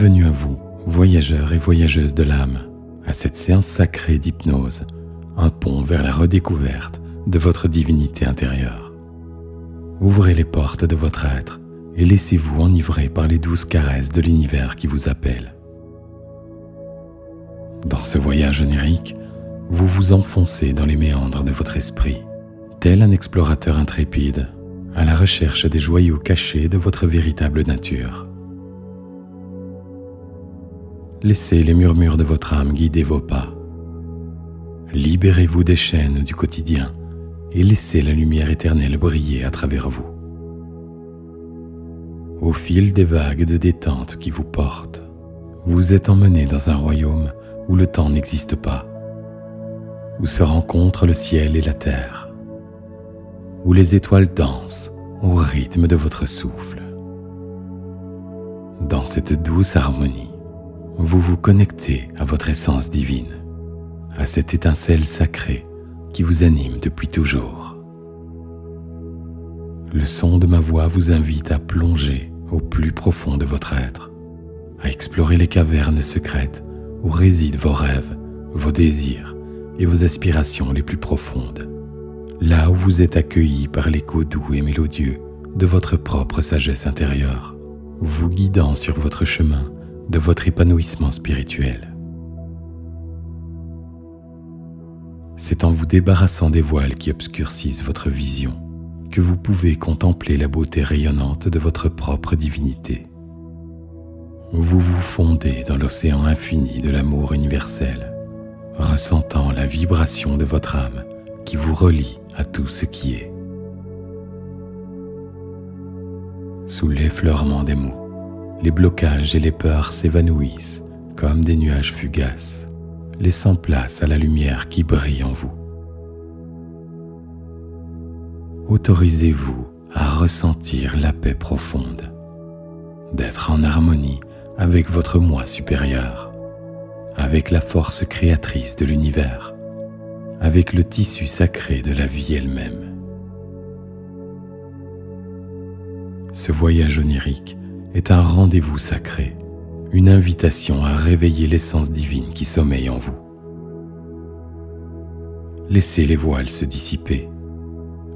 Bienvenue à vous, voyageurs et voyageuses de l'âme, à cette séance sacrée d'hypnose, un pont vers la redécouverte de votre divinité intérieure. Ouvrez les portes de votre être et laissez-vous enivrer par les douces caresses de l'univers qui vous appelle. Dans ce voyage onirique, vous vous enfoncez dans les méandres de votre esprit, tel un explorateur intrépide, à la recherche des joyaux cachés de votre véritable nature. Laissez les murmures de votre âme guider vos pas. Libérez-vous des chaînes du quotidien et laissez la lumière éternelle briller à travers vous. Au fil des vagues de détente qui vous portent, vous êtes emmené dans un royaume où le temps n'existe pas, où se rencontrent le ciel et la terre, où les étoiles dansent au rythme de votre souffle. Dans cette douce harmonie, vous vous connectez à votre essence divine, à cette étincelle sacrée qui vous anime depuis toujours. Le son de ma voix vous invite à plonger au plus profond de votre être, à explorer les cavernes secrètes où résident vos rêves, vos désirs et vos aspirations les plus profondes, là où vous êtes accueillis par l'écho doux et mélodieux de votre propre sagesse intérieure, vous guidant sur votre chemin de votre épanouissement spirituel. C'est en vous débarrassant des voiles qui obscurcissent votre vision que vous pouvez contempler la beauté rayonnante de votre propre divinité. Vous vous fondez dans l'océan infini de l'amour universel, ressentant la vibration de votre âme qui vous relie à tout ce qui est. Sous l'effleurement des mots, les blocages et les peurs s'évanouissent comme des nuages fugaces, laissant place à la lumière qui brille en vous. Autorisez-vous à ressentir la paix profonde, d'être en harmonie avec votre moi supérieur, avec la force créatrice de l'univers, avec le tissu sacré de la vie elle-même. Ce voyage onirique est un rendez-vous sacré, une invitation à réveiller l'essence divine qui sommeille en vous. Laissez les voiles se dissiper,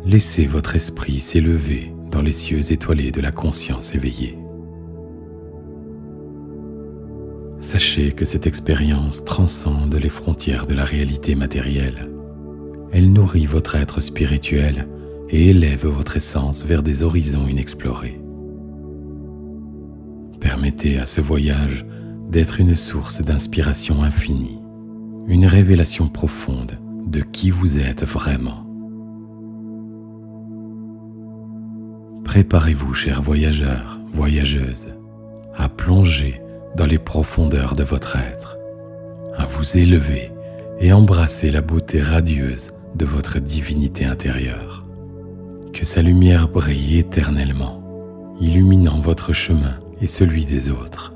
laissez votre esprit s'élever dans les cieux étoilés de la conscience éveillée. Sachez que cette expérience transcende les frontières de la réalité matérielle. Elle nourrit votre être spirituel et élève votre essence vers des horizons inexplorés. Permettez à ce voyage d'être une source d'inspiration infinie, une révélation profonde de qui vous êtes vraiment. Préparez-vous, chers voyageurs, voyageuses, à plonger dans les profondeurs de votre être, à vous élever et embrasser la beauté radieuse de votre divinité intérieure. Que sa lumière brille éternellement, illuminant votre chemin et celui des autres.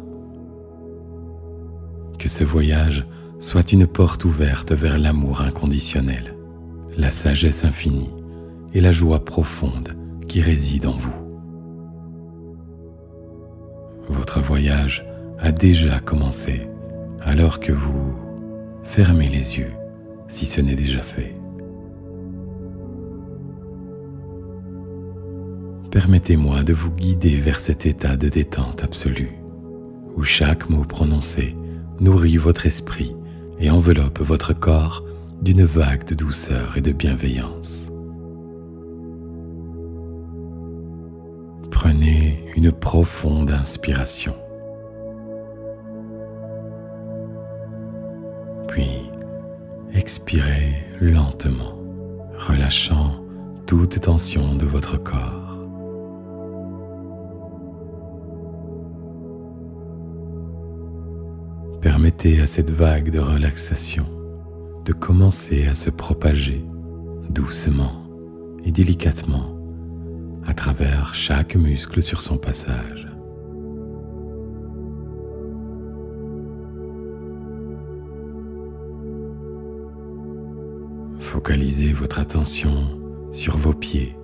Que ce voyage soit une porte ouverte vers l'amour inconditionnel, la sagesse infinie et la joie profonde qui réside en vous. Votre voyage a déjà commencé alors que vous fermez les yeux si ce n'est déjà fait. Permettez-moi de vous guider vers cet état de détente absolue, où chaque mot prononcé nourrit votre esprit et enveloppe votre corps d'une vague de douceur et de bienveillance. Prenez une profonde inspiration, puis expirez lentement, relâchant toute tension de votre corps. Permettez à cette vague de relaxation de commencer à se propager doucement et délicatement à travers chaque muscle sur son passage. Focalisez votre attention sur vos pieds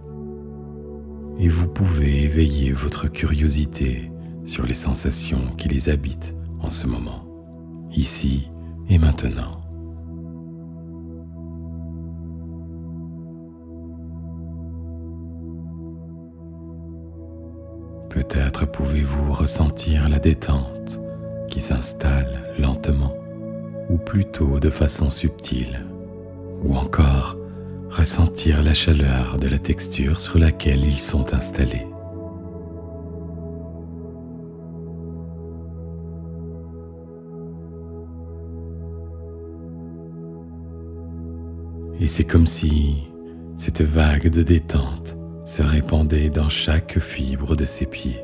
et vous pouvez éveiller votre curiosité sur les sensations qui les habitent en ce moment, ici et maintenant. Peut-être pouvez-vous ressentir la détente qui s'installe lentement, ou plutôt de façon subtile, ou encore ressentir la chaleur de la texture sur laquelle ils sont installés. Et c'est comme si cette vague de détente se répandait dans chaque fibre de ses pieds,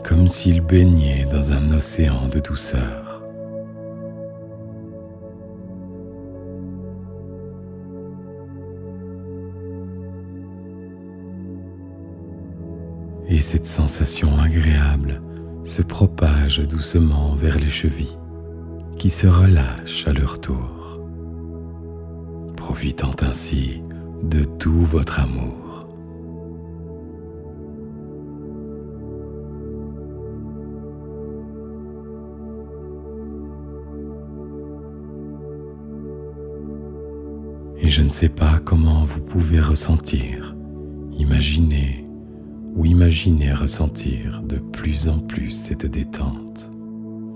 comme s'il baignait dans un océan de douceur. Et cette sensation agréable se propage doucement vers les chevilles, qui se relâchent à leur tour, profitant ainsi de tout votre amour. Et je ne sais pas comment vous pouvez ressentir, imaginer ressentir de plus en plus cette détente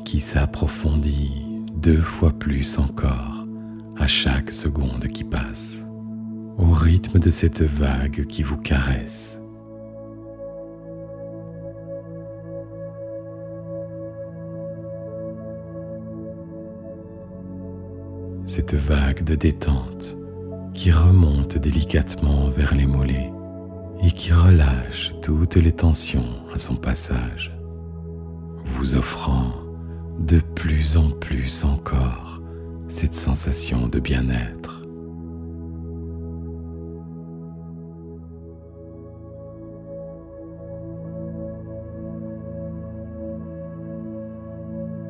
qui s'approfondit 2 fois plus encore à chaque seconde qui passe, au rythme de cette vague qui vous caresse. Cette vague de détente qui remonte délicatement vers les mollets et qui relâche toutes les tensions à son passage, vous offrant de plus en plus encore cette sensation de bien-être.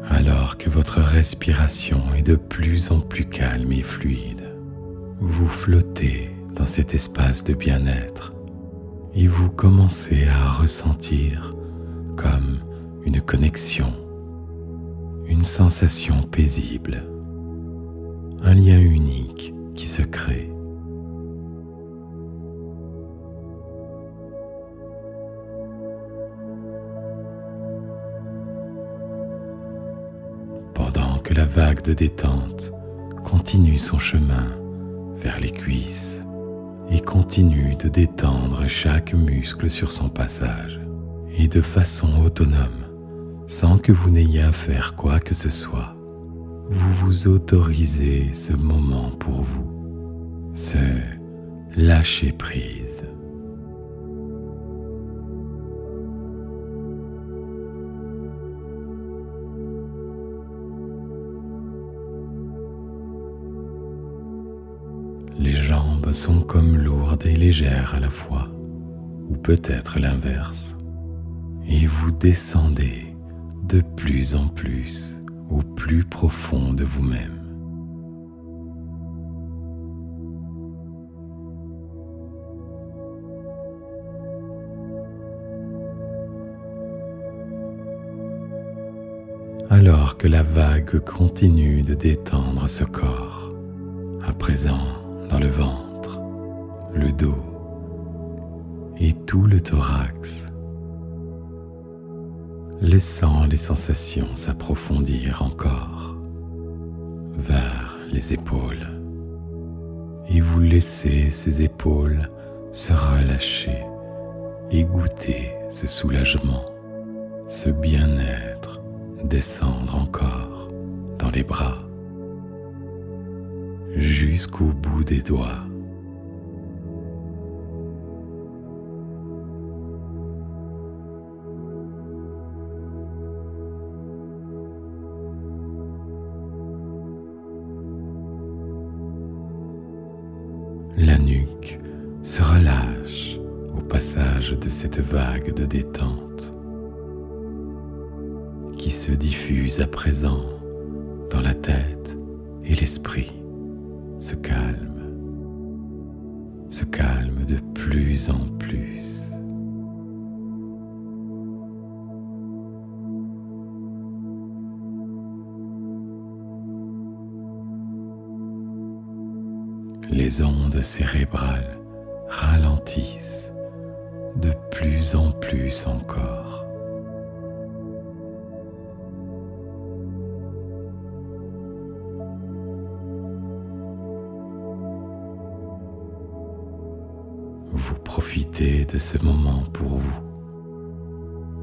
Alors que votre respiration est de plus en plus calme et fluide, vous flottez dans cet espace de bien-être et vous commencez à ressentir comme une connexion, une sensation paisible, un lien unique qui se crée. Pendant que la vague de détente continue son chemin vers les cuisses et continue de détendre chaque muscle sur son passage, et de façon autonome, sans que vous n'ayez à faire quoi que ce soit, vous vous autorisez ce moment pour vous, ce lâcher prise. Les jambes sont comme lourdes et légères à la fois, ou peut-être l'inverse, et vous descendez de plus en plus au plus profond de vous-même. Alors que la vague continue de détendre ce corps, à présent dans le ventre, le dos et tout le thorax, laissant les sensations s'approfondir encore vers les épaules, et vous laissez ces épaules se relâcher et goûter ce soulagement, ce bien-être descendre encore dans les bras, jusqu'au bout des doigts. La nuque se relâche au passage de cette vague de détente qui se diffuse à présent dans la tête et l'esprit. Se calme de plus en plus. Les ondes cérébrales ralentissent de plus en plus encore. Vous profitez de ce moment pour vous,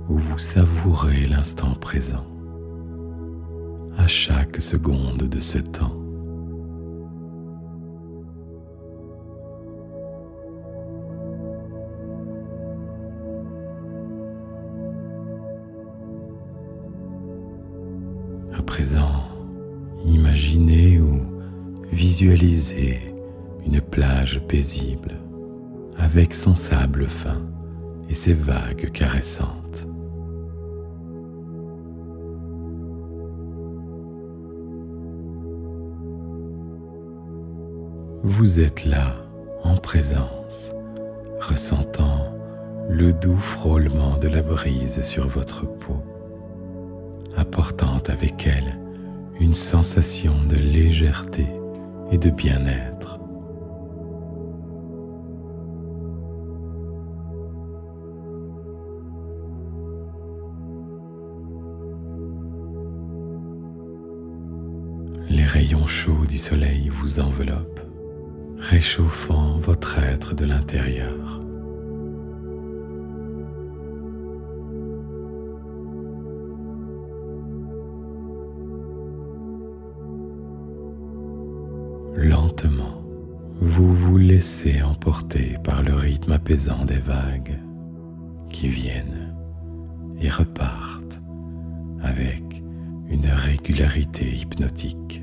où vous savourez l'instant présent, à chaque seconde de ce temps. À présent, imaginez ou visualisez une plage paisible avec son sable fin et ses vagues caressantes. Vous êtes là, en présence, ressentant le doux frôlement de la brise sur votre peau, apportant avec elle une sensation de légèreté et de bien-être. Les rayons chauds du soleil vous enveloppent, réchauffant votre être de l'intérieur. Lentement, vous vous laissez emporter par le rythme apaisant des vagues qui viennent et repartent avec une régularité hypnotique.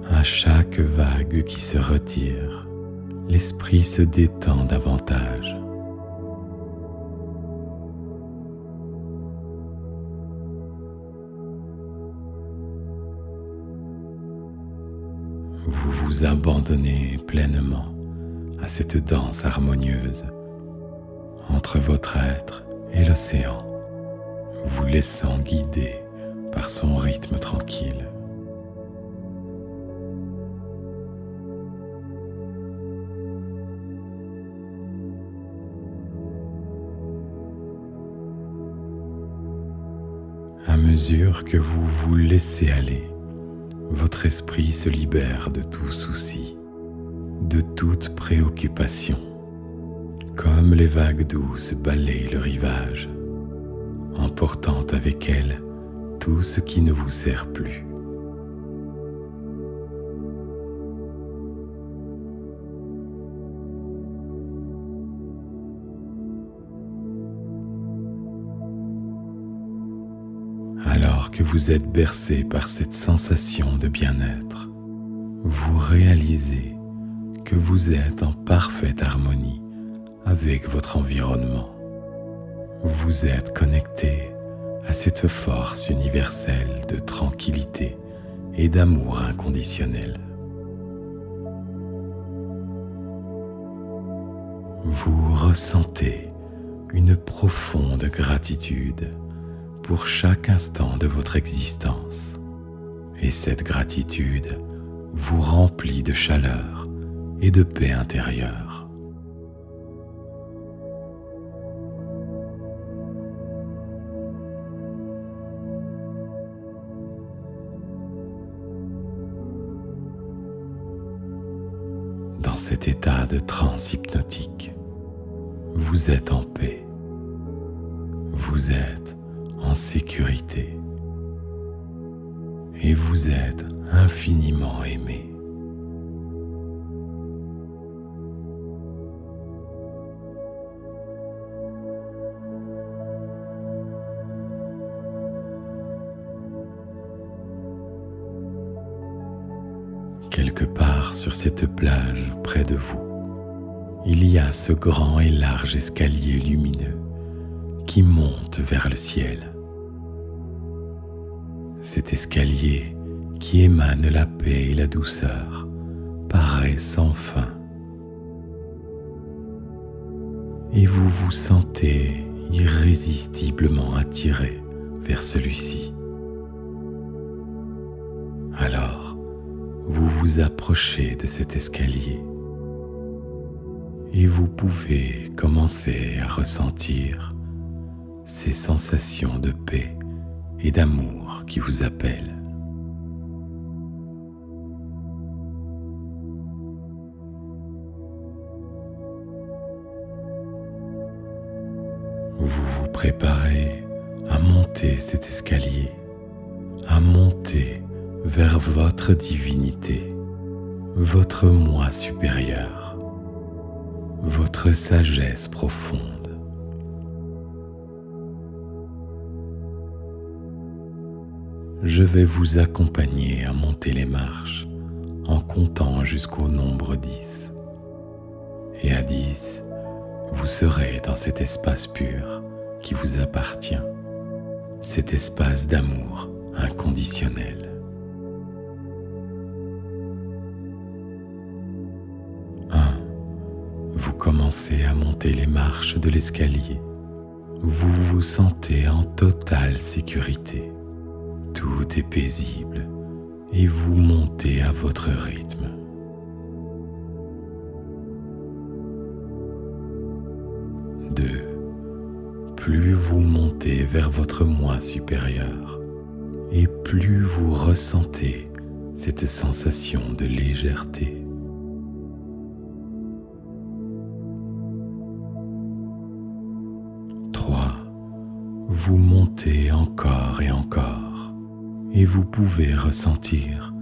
À chaque vague qui se retire, l'esprit se détend davantage. Vous vous abandonnez pleinement à cette danse harmonieuse entre votre être et l'océan, vous laissant guider par son rythme tranquille. À mesure que vous vous laissez aller, votre esprit se libère de tout souci, de toute préoccupation, comme les vagues douces balayent le rivage, emportant avec elles tout ce qui ne vous sert plus. Alors que vous êtes bercé par cette sensation de bien-être, vous réalisez que vous êtes en parfaite harmonie avec votre environnement. Vous êtes connecté à cette force universelle de tranquillité et d'amour inconditionnel. Vous ressentez une profonde gratitude pour chaque instant de votre existence. Et cette gratitude vous remplit de chaleur et de paix intérieure. Dans cet état de transe hypnotique, vous êtes en paix. Vous êtes en sécurité et vous êtes infiniment aimé. Quelque part sur cette plage près de vous, il y a ce grand et large escalier lumineux qui monte vers le ciel. Cet escalier qui émane la paix et la douceur paraît sans fin. Et vous vous sentez irrésistiblement attiré vers celui-ci. Alors, vous vous approchez de cet escalier et vous pouvez commencer à ressentir ces sensations de paix et d'amour qui vous appellent. Vous vous préparez à monter cet escalier, à monter vers votre divinité, votre moi supérieur, votre sagesse profonde. Je vais vous accompagner à monter les marches en comptant jusqu'au nombre 10. Et à 10, vous serez dans cet espace pur qui vous appartient, cet espace d'amour inconditionnel. 1. Vous commencez à monter les marches de l'escalier. Vous vous sentez en totale sécurité. Tout est paisible et vous montez à votre rythme. 2. Plus vous montez vers votre moi supérieur et plus vous ressentez cette sensation de légèreté. 3. Vous montez encore et encore et vous pouvez ressentir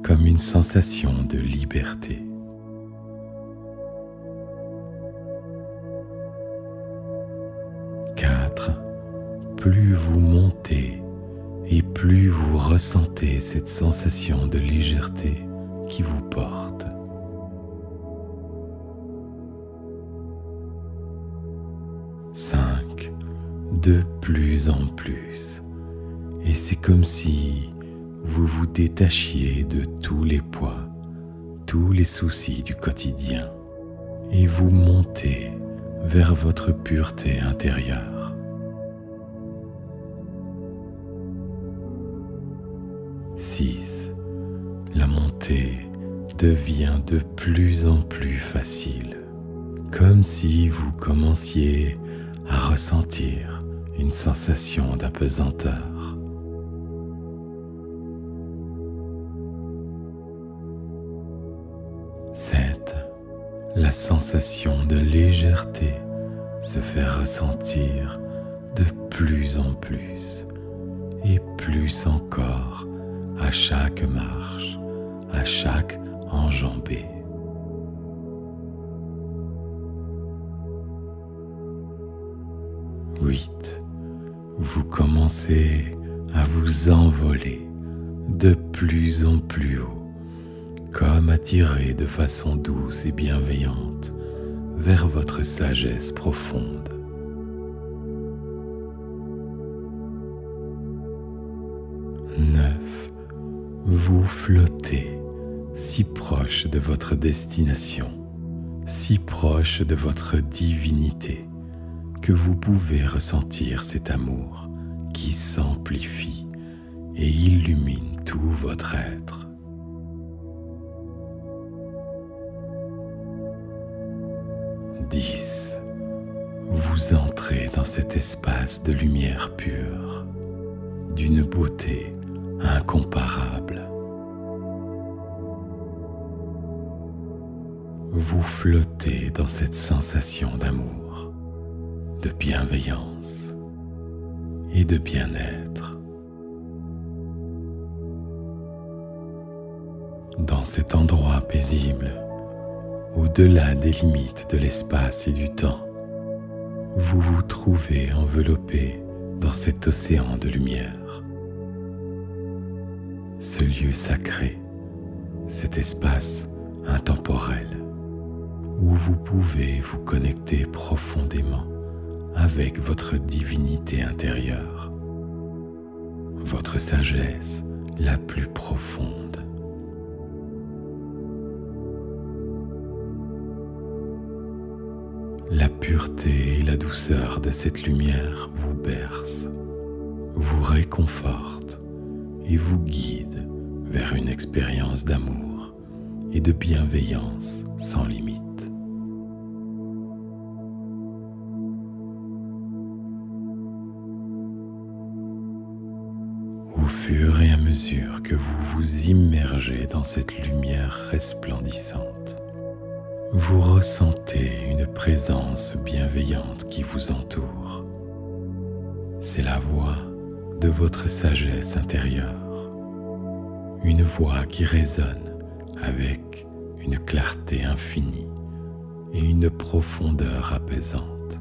comme une sensation de liberté. 4. Plus vous montez et plus vous ressentez cette sensation de légèreté qui vous porte. 5. De plus en plus. Et c'est comme si vous vous détachiez de tous les poids, tous les soucis du quotidien, et vous montez vers votre pureté intérieure. 6. La montée devient de plus en plus facile, comme si vous commenciez à ressentir une sensation d'apesanteur. 7. La sensation de légèreté se fait ressentir de plus en plus et plus encore à chaque marche, à chaque enjambée. 8. Vous commencez à vous envoler de plus en plus haut, comme attiré de façon douce et bienveillante vers votre sagesse profonde. 9. Vous flottez si proche de votre destination, si proche de votre divinité, que vous pouvez ressentir cet amour qui s'amplifie et illumine tout votre être. 10. Vous entrez dans cet espace de lumière pure, d'une beauté incomparable. Vous flottez dans cette sensation d'amour, de bienveillance et de bien-être. Dans cet endroit paisible, au-delà des limites de l'espace et du temps, vous vous trouvez enveloppé dans cet océan de lumière. Ce lieu sacré, cet espace intemporel, où vous pouvez vous connecter profondément avec votre divinité intérieure, votre sagesse la plus profonde. La pureté et la douceur de cette lumière vous bercent, vous réconfortent et vous guident vers une expérience d'amour et de bienveillance sans limite. Au fur et à mesure que vous vous immergez dans cette lumière resplendissante, vous ressentez une présence bienveillante qui vous entoure. C'est la voix de votre sagesse intérieure, une voix qui résonne avec une clarté infinie et une profondeur apaisante.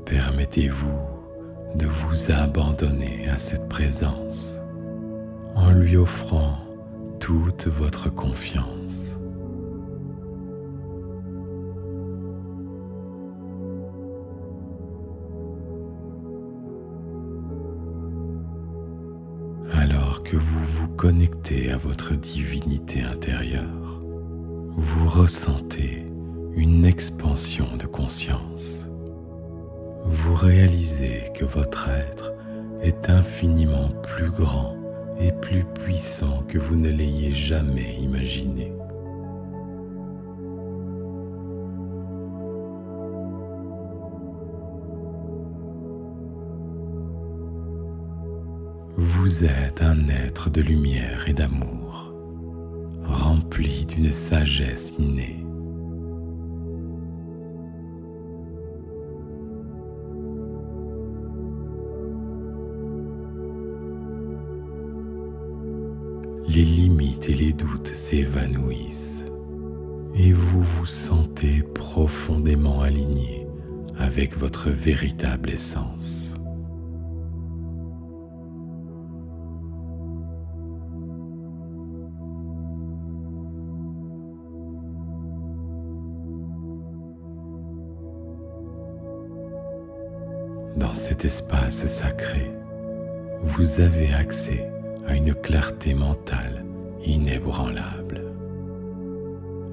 Permettez-vous de vous abandonner à cette présence en lui offrant toute votre confiance. Alors que vous vous connectez à votre divinité intérieure, vous ressentez une expansion de conscience. Vous réalisez que votre être est infiniment plus grand et plus puissant que vous ne l'ayez jamais imaginé. Vous êtes un être de lumière et d'amour, rempli d'une sagesse innée. Les limites et les doutes s'évanouissent et vous vous sentez profondément aligné avec votre véritable essence. Dans cet espace sacré, vous avez accès à une clarté mentale inébranlable.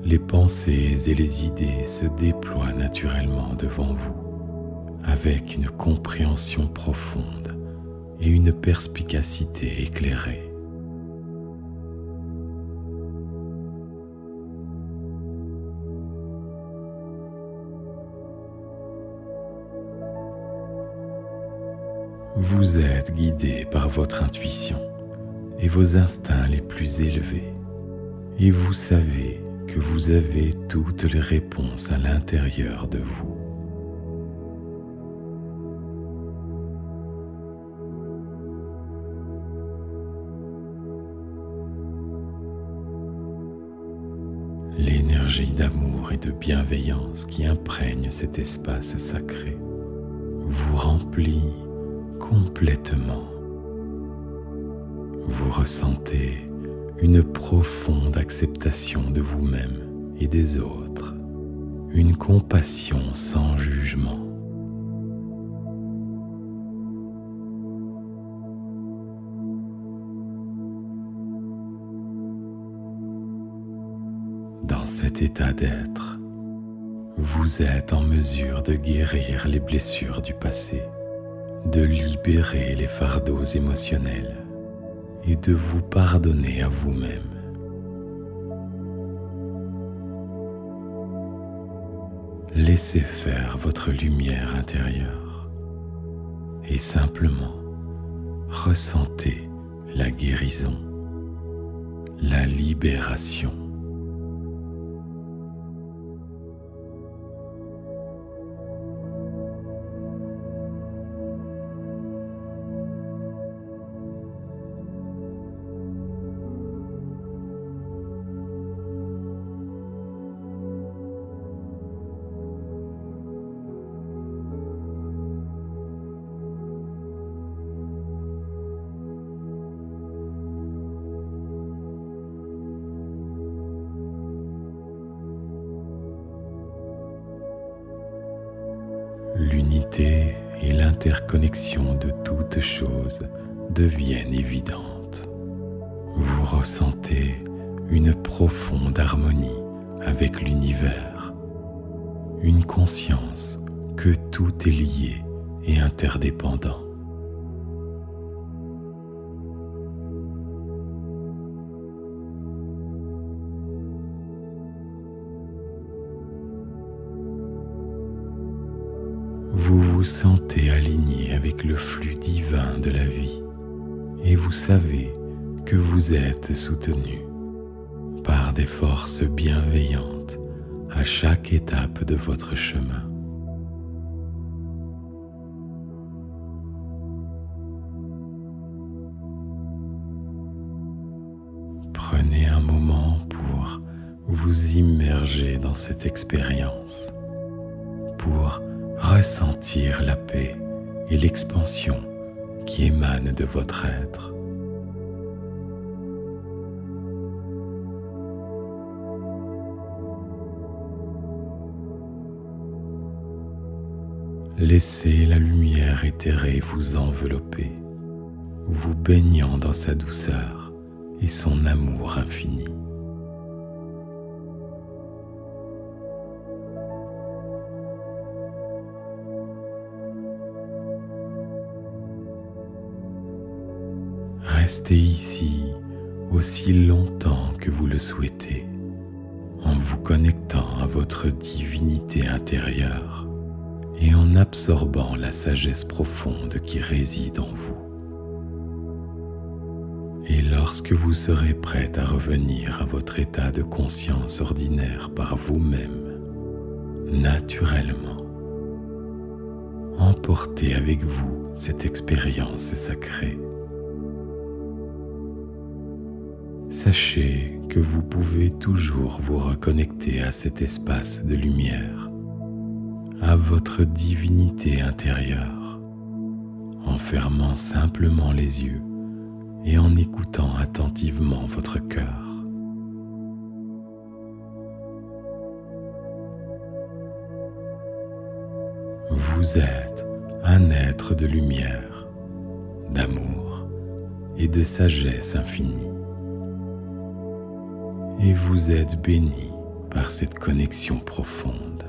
Les pensées et les idées se déploient naturellement devant vous, avec une compréhension profonde et une perspicacité éclairée. Vous êtes guidé par votre intuition et vos instincts les plus élevés, et vous savez que vous avez toutes les réponses à l'intérieur de vous. L'énergie d'amour et de bienveillance qui imprègne cet espace sacré vous remplit complètement. Vous ressentez une profonde acceptation de vous-même et des autres, une compassion sans jugement. Dans cet état d'être, vous êtes en mesure de guérir les blessures du passé, de libérer les fardeaux émotionnels et de vous pardonner à vous-même. Laissez faire votre lumière intérieure et simplement ressentez la guérison, la libération. L'unité et l'interconnexion de toutes choses deviennent évidentes. Vous ressentez une profonde harmonie avec l'univers, une conscience que tout est lié et interdépendant. Vous vous sentez aligné avec le flux divin de la vie et vous savez que vous êtes soutenu par des forces bienveillantes à chaque étape de votre chemin. Prenez un moment pour vous immerger dans cette expérience, pour ressentir la paix et l'expansion qui émanent de votre être. Laissez la lumière éthérée vous envelopper, vous baignant dans sa douceur et son amour infini. Restez ici aussi longtemps que vous le souhaitez, en vous connectant à votre divinité intérieure et en absorbant la sagesse profonde qui réside en vous. Et lorsque vous serez prête à revenir à votre état de conscience ordinaire par vous-même, naturellement, emportez avec vous cette expérience sacrée. Sachez que vous pouvez toujours vous reconnecter à cet espace de lumière, à votre divinité intérieure, en fermant simplement les yeux et en écoutant attentivement votre cœur. Vous êtes un être de lumière, d'amour et de sagesse infinie. Et vous êtes béni par cette connexion profonde.